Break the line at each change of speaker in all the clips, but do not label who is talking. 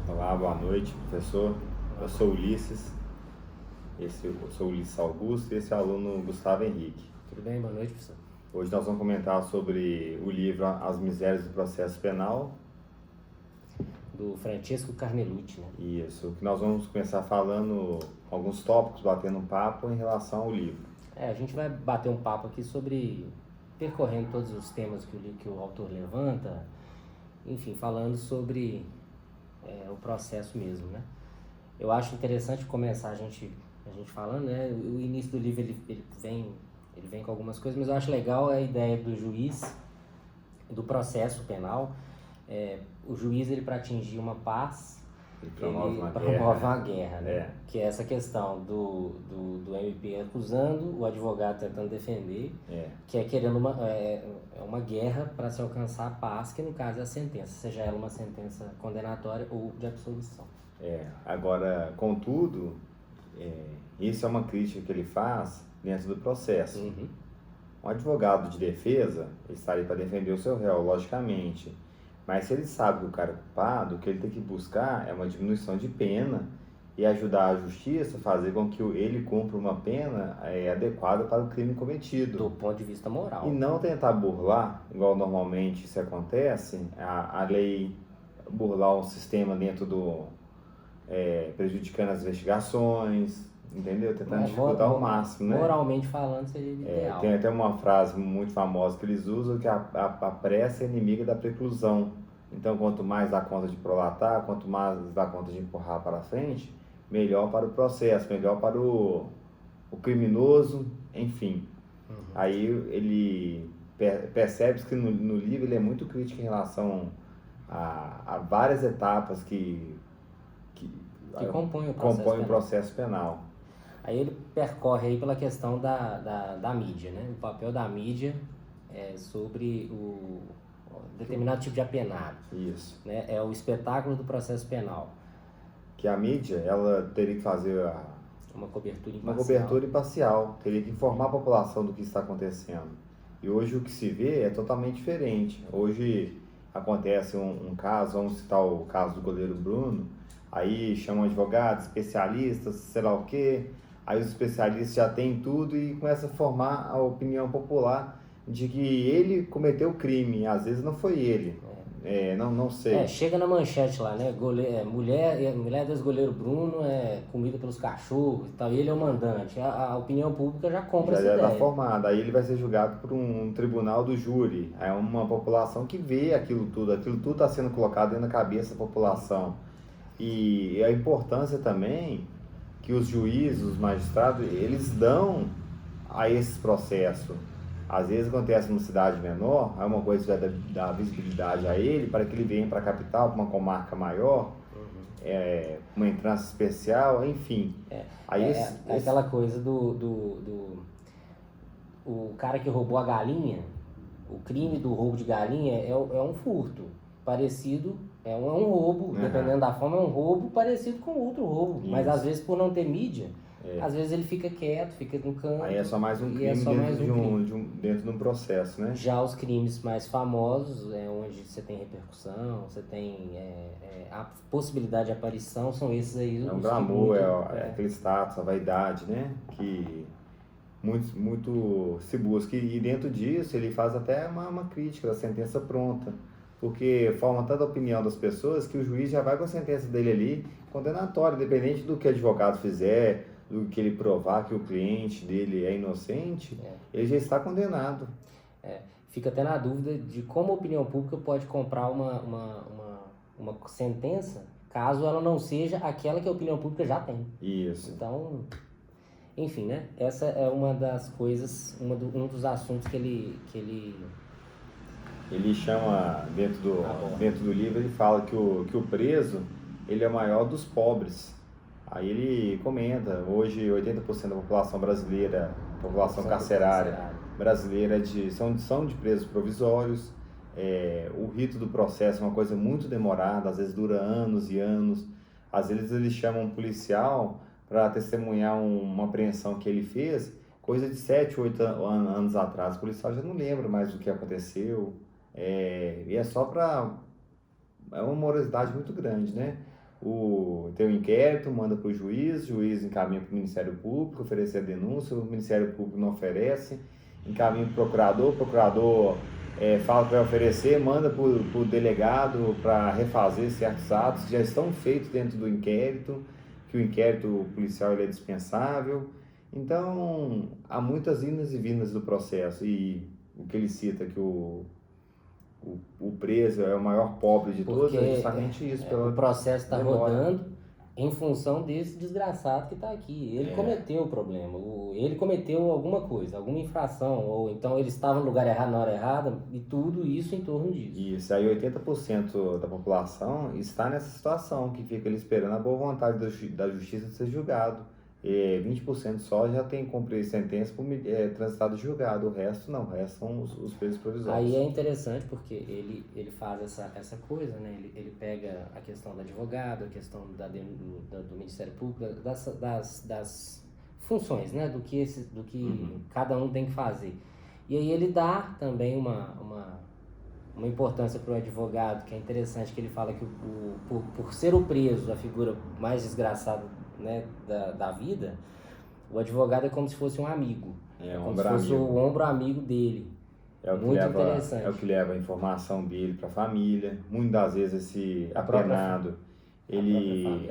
Olá, boa noite, professor. Eu sou Ulisses, eu sou Ulisses Augusto e esse é o aluno Gustavo Henrique.
Tudo bem? Boa noite, professor.
Hoje nós vamos comentar sobre o livro As Misérias do Processo Penal.
Do Francesco Carnelucci, né?
Isso, que nós vamos começar falando alguns tópicos, batendo um papo em relação ao livro.
A gente vai bater um papo aqui sobre, percorrendo todos os temas que o autor levanta, enfim, falando sobre o processo mesmo, né? Eu acho interessante começar a gente falando, né? O início do livro ele vem com algumas coisas, mas eu acho legal a ideia do juiz, do processo penal. O juiz, ele para atingir uma paz,
Ele
promove uma guerra, né? Que é essa questão do MP acusando, o advogado tentando defender, que é querendo uma guerra para se alcançar a paz, que no caso é a sentença, seja ela uma sentença condenatória ou de absolvição.
Agora, contudo, isso é uma crítica que ele faz dentro do processo.
Uhum.
Um advogado de defesa, ele está ali para defender o seu réu, logicamente. Mas se ele sabe que o cara é culpado, o que ele tem que buscar é uma diminuição de pena e ajudar a justiça a fazer com que ele cumpra uma pena adequada para o crime cometido.
Do ponto de vista moral.
E não tentar burlar, igual normalmente isso acontece, a lei, burlar um sistema dentro prejudicando as investigações, entendeu? Tentando dificultar ao máximo, né?
Moralmente falando, seria ideal.
Tem até uma frase muito famosa que eles usam, que a pressa é inimiga da preclusão. Então, quanto mais dá conta de prolatar, quanto mais dá conta de empurrar para frente, melhor para o processo, melhor para o criminoso, enfim.
Uhum.
Aí ele percebe que no livro ele é muito crítico em relação a várias etapas que
compõem
o processo penal.
Aí ele percorre aí pela questão da mídia, né? O papel da mídia sobre o determinado tipo de apenado.
Isso.
Né? É o espetáculo do processo penal.
Que a mídia, ela teria que fazer
uma cobertura
imparcial. Teria que informar a população do que está acontecendo. E hoje o que se vê é totalmente diferente. Hoje acontece um caso, vamos citar o caso do goleiro Bruno, aí chamam advogados, especialistas, sei lá o quê. Aí os especialistas já têm tudo e começam a formar a opinião popular de que ele cometeu o crime. Às vezes não foi ele. Não sei.
Chega na manchete lá, né? Mulher desse goleiro Bruno é comida pelos cachorros e tal. E ele é o mandante. A opinião pública já compra essa ideia.
Já está formada. Aí ele vai ser julgado por um tribunal do júri. É uma população que vê aquilo tudo. Aquilo tudo está sendo colocado dentro da cabeça da população. E a importância também que os juízes, os magistrados, eles dão a esse processo. Às vezes acontece numa cidade menor, é uma coisa que vai dar visibilidade a ele, para que ele venha para a capital, para uma comarca maior, uma entrância especial, enfim.
Aquela coisa o cara que roubou a galinha, o crime do roubo de galinha é um furto parecido, é um roubo, dependendo da forma, é um roubo parecido com outro roubo. Isso. Mas às vezes, por não ter mídia, às vezes ele fica quieto, fica no canto.
Aí é só mais um crime dentro de um processo, né?
Já os crimes mais famosos, onde você tem repercussão, você tem a possibilidade de aparição, são esses aí.
É um glamour, aquele status, a vaidade, né? Que muito se busca. E dentro disso ele faz até uma crítica da sentença pronta. Porque forma tanta opinião das pessoas que o juiz já vai com a sentença dele ali condenatória, independente do que o advogado fizer, do que ele provar que o cliente dele é inocente, ele já está condenado.
Fica até na dúvida de como a opinião pública pode comprar uma sentença, caso ela não seja aquela que a opinião pública já tem.
Isso.
Então, enfim, né? Essa é uma das coisas, um dos assuntos que
ele chama, dentro do livro, ele fala que o preso, ele é o maior dos pobres. Aí ele comenta, hoje 80% da população brasileira, população carcerária brasileira são de presos provisórios. O rito do processo é uma coisa muito demorada, às vezes dura anos e anos. Às vezes eles chamam um policial para testemunhar uma apreensão que ele fez, coisa de 7, 8 anos atrás. O policial já não lembra mais do que aconteceu. E é só para... É uma morosidade muito grande, né? Tem um inquérito, manda para o juiz encaminha para o Ministério Público, oferecer a denúncia, o Ministério Público não oferece, encaminha para o procurador fala que vai oferecer, manda para o delegado para refazer certos atos que já estão feitos dentro do inquérito, que o inquérito policial ele é dispensável. Então, há muitas indas e vindas do processo, e o que ele cita que o preso é o maior pobre de todos, é justamente isso.
O processo está rodando em função desse desgraçado que está aqui. Ele cometeu o problema, ele cometeu alguma coisa, alguma infração, ou então ele estava no lugar errado na hora errada, e tudo isso em torno disso.
Isso, aí 80% da população está nessa situação, que fica ali esperando a boa vontade da justiça de ser julgado. 20% só já tem que cumprir sentença por transitado julgado, o resto não, o resto são os presos provisórios.
Aí é interessante porque ele faz essa coisa, né? Ele pega a questão do advogado, a questão do Ministério Público, das funções, né? Do que cada um tem que fazer. E aí ele dá também uma importância para o advogado, que é interessante, que ele fala que por ser o preso a figura mais desgraçada, né, da vida, o advogado é como se fosse um amigo, como se fosse o ombro amigo dele. Muito interessante.
É o que leva a informação dele para a família. Muitas das vezes esse apenado,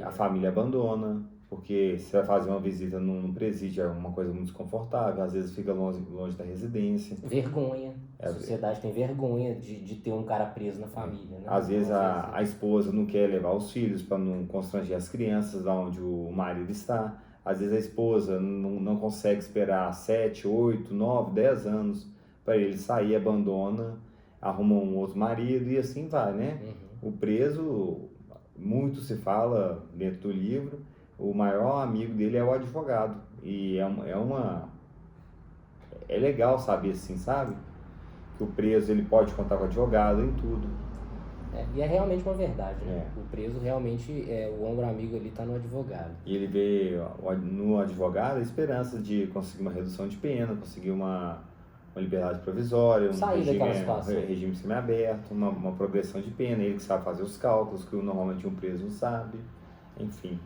a família abandona, porque você vai fazer uma visita num presídio, é uma coisa muito desconfortável, às vezes fica longe da residência.
Vergonha. A sociedade tem vergonha de ter um cara preso na família, né?
Às vezes a esposa não quer levar os filhos para não constranger as crianças lá onde o marido está. Às vezes a esposa não consegue esperar 7, 8, 9, 10 anos para ele sair, abandona, arruma um outro marido e assim vai, né? O preso, muito se fala dentro do livro, o maior amigo dele é o advogado. E é legal saber assim, sabe? Que o preso ele pode contar com o advogado em tudo.
E é realmente uma verdade, né? O preso realmente, o ombro amigo ali está no advogado.
E ele vê no advogado a esperança de conseguir uma redução de pena, conseguir uma liberdade provisória, regime semiaberto, uma progressão de pena, ele que sabe fazer os cálculos, que normalmente um preso não sabe, enfim.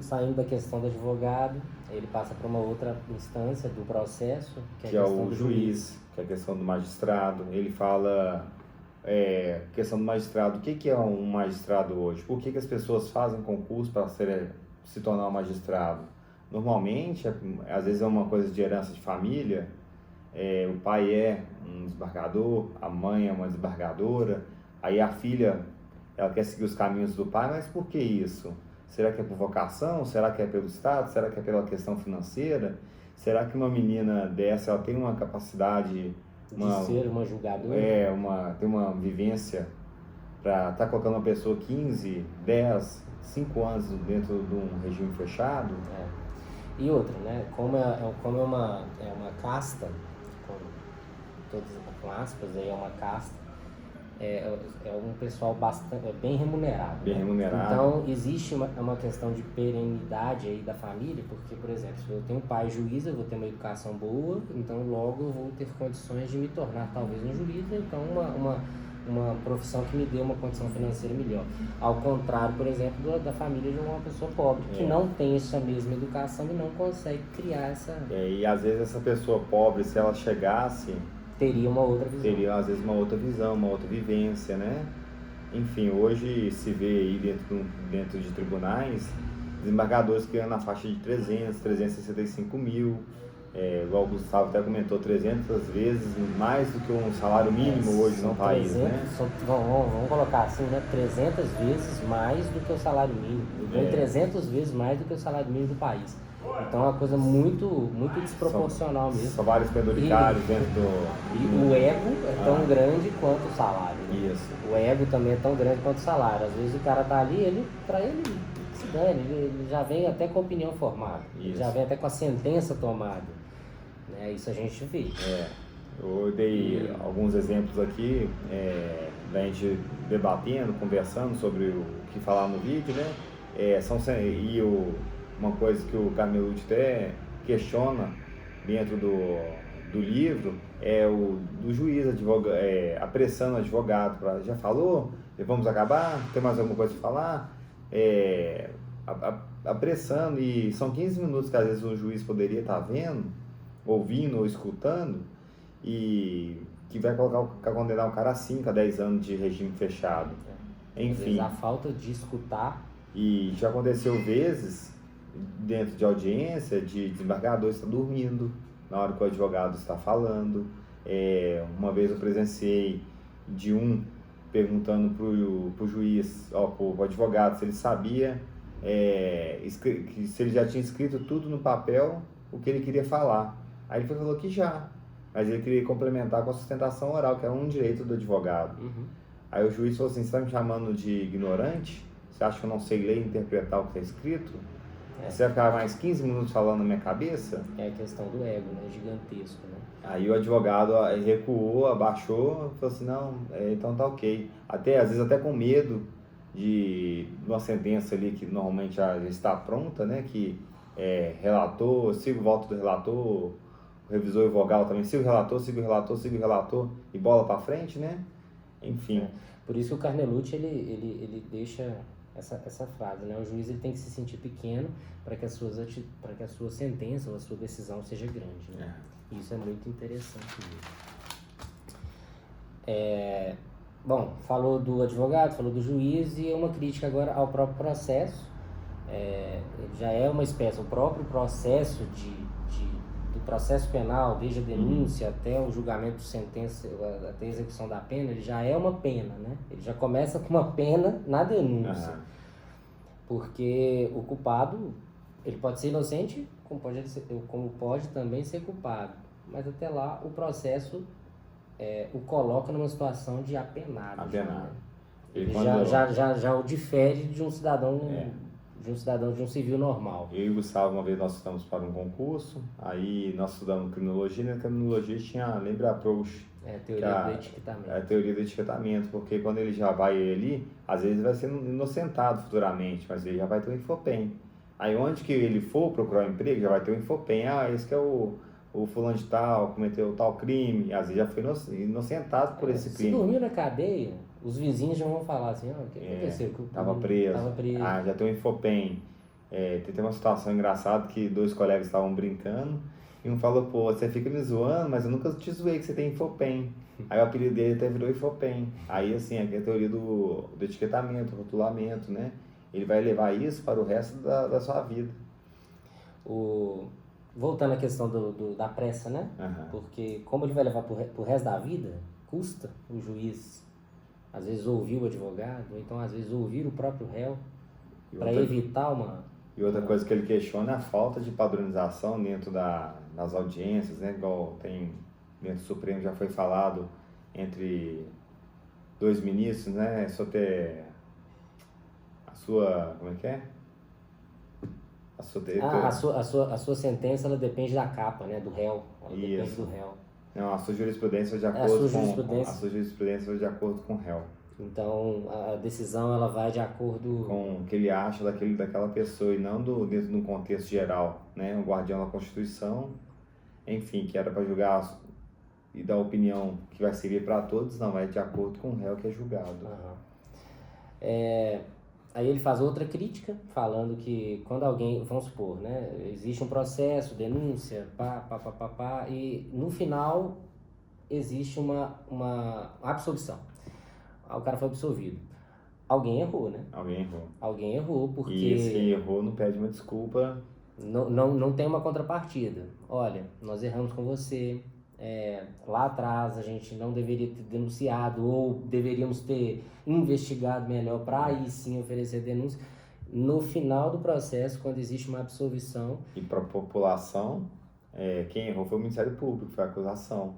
Saindo da questão do advogado, ele passa para uma outra instância do processo,
que é o juiz, que é a questão do magistrado. Ele fala questão do magistrado. O que é um magistrado hoje? Por que as pessoas fazem concurso para se tornar um magistrado? Normalmente, às vezes é uma coisa de herança de família. O pai é um desembargador, a mãe é uma desembargadora, aí a filha ela quer seguir os caminhos do pai, mas por que isso? Será que é por vocação? Será que é pelo Estado? Será que é pela questão financeira? Será que uma menina dessa ela tem uma capacidade
de ser uma julgadora?
Tem uma vivência para estar colocando uma pessoa 15, 10, 5 anos dentro de um regime fechado?
E outra, né? Como é uma casta, com aspas, aí é uma casta, é um pessoal bem remunerado.
Bem remunerado.
Então, existe uma questão de perenidade aí da família, porque, por exemplo, se eu tenho um pai juiz, eu vou ter uma educação boa, então logo eu vou ter condições de me tornar talvez um juiz, então uma profissão que me dê uma condição financeira melhor. Ao contrário, por exemplo, da família de uma pessoa pobre, que não tem essa mesma educação e não consegue criar essa...
E às vezes essa pessoa pobre, se ela chegasse...
Teria uma outra visão.
Teria, às vezes, uma outra visão, uma outra vivência, né? Enfim, hoje se vê aí dentro de tribunais desembargadores que ganham na faixa de 365 mil. Igual o Gustavo até comentou, 300 vezes mais do que um salário mínimo hoje no país, 300,
né? Vamos colocar assim, né? 300 vezes mais do que o salário mínimo. 300 vezes mais do que o salário mínimo do país. Então é uma coisa muito, muito desproporcional mesmo.
São vários penduricários dentro
E o ego é tão grande quanto o salário. Né?
Isso.
O ego também é tão grande quanto o salário. Às vezes o cara tá ali, pra ele se dane, ele já vem até com a opinião formada. Ele já vem até com a sentença tomada. Né? Isso a gente vê.
Eu dei alguns exemplos aqui da gente debatendo, conversando sobre o que falar no vídeo, né? Uma coisa que o Carmelucci até questiona dentro do livro do juiz apressando o advogado para já falou, vamos acabar, tem mais alguma coisa para falar, apressando, e são 15 minutos que às vezes o juiz poderia estar vendo, ouvindo ou escutando, e que vai condenar o cara a 5 a 10 anos de regime fechado. Enfim.
Às vezes a falta de escutar.
E já aconteceu vezes, dentro de audiência, de desembargador estar dormindo na hora que o advogado está falando. Uma vez eu presenciei de perguntando pro juiz, pro advogado, se ele sabia, se ele já tinha escrito tudo no papel o que ele queria falar. Aí ele falou que já, mas ele queria complementar com a sustentação oral, que era um direito do advogado.
Uhum.
Aí o juiz falou assim: você está me chamando de ignorante? Você acha que eu não sei ler e interpretar o que está escrito? Você vai ficar mais 15 minutos falando na minha cabeça?
É a questão do ego, né? Gigantesco, né?
Aí o advogado recuou, abaixou, falou assim: não, então tá ok. Às vezes até com medo de uma sentença ali que normalmente já está pronta, né? Que relator, siga o voto do relator, o revisor e vogal também, siga o relator, siga o relator, siga o relator e bola para frente, né? Enfim.
Por isso que o Carnelucci ele deixa essa frase, né? O juiz ele tem que se sentir pequeno para que a sua sentença ou a sua decisão seja grande, né? Isso é muito interessante mesmo. Bom, falou do advogado, falou do juiz, e uma crítica agora ao próprio processo. Já é uma espécie, o próprio processo do processo penal, desde a denúncia até o julgamento de sentença, até a execução da pena, ele já é uma pena, né? Ele já começa com uma pena na denúncia. Porque o culpado, ele pode ser inocente, como pode também ser culpado. Mas até lá, o processo o coloca numa situação de apenado.
Apenado.
Ele já o difere de um cidadão... de um civil normal.
Eu e o Gustavo, uma vez nós estudamos para um concurso, aí nós estudamos criminologia, e na criminologia tinha Lembra Approach.
Teoria do etiquetamento.
A teoria do etiquetamento, porque quando ele já vai ali, às vezes vai ser inocentado futuramente, mas ele já vai ter um Infopem. Aí onde que ele for procurar um emprego, já vai ter um Infopem. Esse que é o fulano de tal, cometeu tal crime, às vezes já foi inocentado por esse crime.
Se dormiu na cadeia, os vizinhos já vão falar assim: o que aconteceu?
Tava preso. Já tem um Infopem. Tem uma situação engraçada que 2 colegas estavam brincando, e um falou: pô, você fica me zoando, mas eu nunca te zoei que você tem Infopem. Aí o apelido dele até virou Infopem. Aí assim, aqui é a teoria do etiquetamento, rotulamento, né? Ele vai levar isso para o resto da sua vida.
Voltando à questão da pressa, né? Porque como ele vai levar pro resto da vida, custa o juiz, às vezes, ouvir o advogado, ou então, às vezes, ouvir o próprio réu, para evitar uma...
E outra coisa que ele questiona é a falta de padronização dentro das audiências, né? Igual tem dentro do Supremo, já foi falado entre 2 ministros, né? Só ter a sua... Como é que é?
A sua sentença, ela depende da capa, né? Do réu. Ela depende do réu.
Não, a sua jurisprudência vai de acordo com o réu.
Então, a decisão ela vai de acordo
com o que ele acha daquela pessoa, e não dentro de um contexto geral, né? O guardião da Constituição, enfim, que era para julgar e dar opinião que vai servir para todos, não, é de acordo com o réu que é julgado.
Aí ele faz outra crítica, falando que quando alguém, vamos supor, né, existe um processo, denúncia, e no final existe uma absolvição. O cara foi absolvido. Alguém errou, né? Alguém errou porque...
E esse que errou não pede uma desculpa.
Não tem uma contrapartida. Olha, nós erramos com você. Lá atrás a gente não deveria ter denunciado, ou deveríamos ter investigado melhor para aí sim oferecer denúncia. No final do processo, quando existe uma absolvição...
E para a população, quem errou foi o Ministério Público, foi a acusação.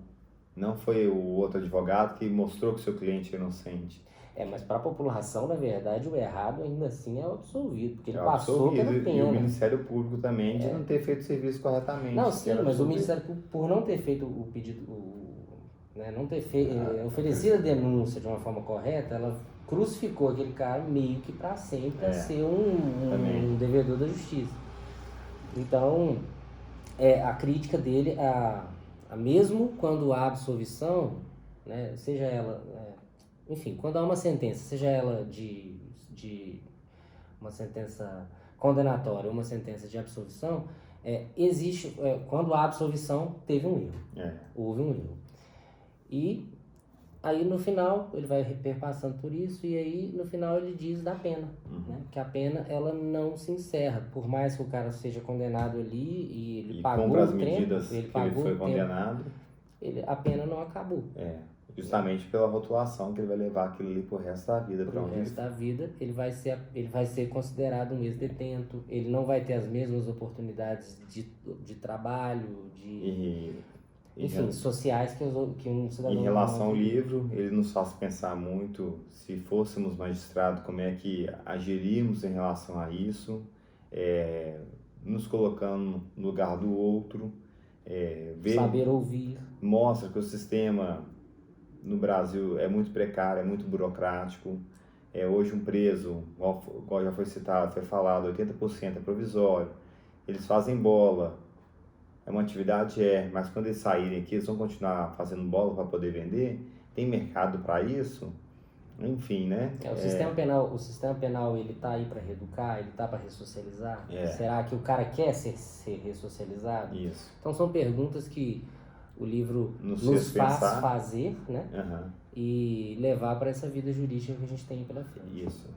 Não foi o outro advogado que mostrou que o seu cliente é inocente.
Mas para a população, na verdade, o errado ainda assim é o absolvido, porque ele passou pela pena.
E o Ministério Público também de não ter feito o serviço corretamente.
Não, sim, mas o Ministério Público, por não ter feito o pedido, não ter oferecido a denúncia de uma forma correta, ela crucificou aquele cara meio que para sempre a ser um devedor da justiça. Então, a crítica dele mesmo quando há absolvição, né, seja ela, enfim, quando há uma sentença, seja ela de uma sentença condenatória ou uma sentença de absolvição, existe, quando há absolvição, teve um erro, houve um erro. E aí no final ele vai perpassando por isso e aí no final ele diz da pena, né? Que a pena ela não se encerra, por mais que o cara seja condenado ali e ele pagou
cumpra as
o tempo,
medidas
ele
que
pagou
ele foi
o tempo,
condenado.
a pena não acabou.
Justamente pela rotulação que ele vai levar aquilo ali pro resto da vida.
Pro resto da vida ele vai ser considerado um ex-detento, ele não vai ter as mesmas oportunidades de trabalho, enfim, sociais que um cidadão.
Em relação ao livro, ele nos faz pensar muito, se fôssemos magistrado, como é que agiríamos em relação a isso, nos colocando no lugar do outro,
saber ouvir.
Mostra que o sistema no Brasil é muito precário, é muito burocrático. Hoje um preso, igual já foi citado, foi falado, 80% é provisório, eles fazem bola. É uma atividade, mas quando eles saírem aqui, eles vão continuar fazendo bola para poder vender? Tem mercado para isso? Enfim, né?
O sistema penal ele tá aí para reeducar, ele tá para ressocializar? Será que o cara quer ser ressocializado?
Isso.
Então são perguntas que o livro nos faz fazer, né? E levar para essa vida jurídica que a gente tem pela frente.
Isso.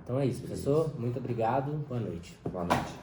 Então é isso, professor. Muito obrigado. Boa noite.
Boa noite.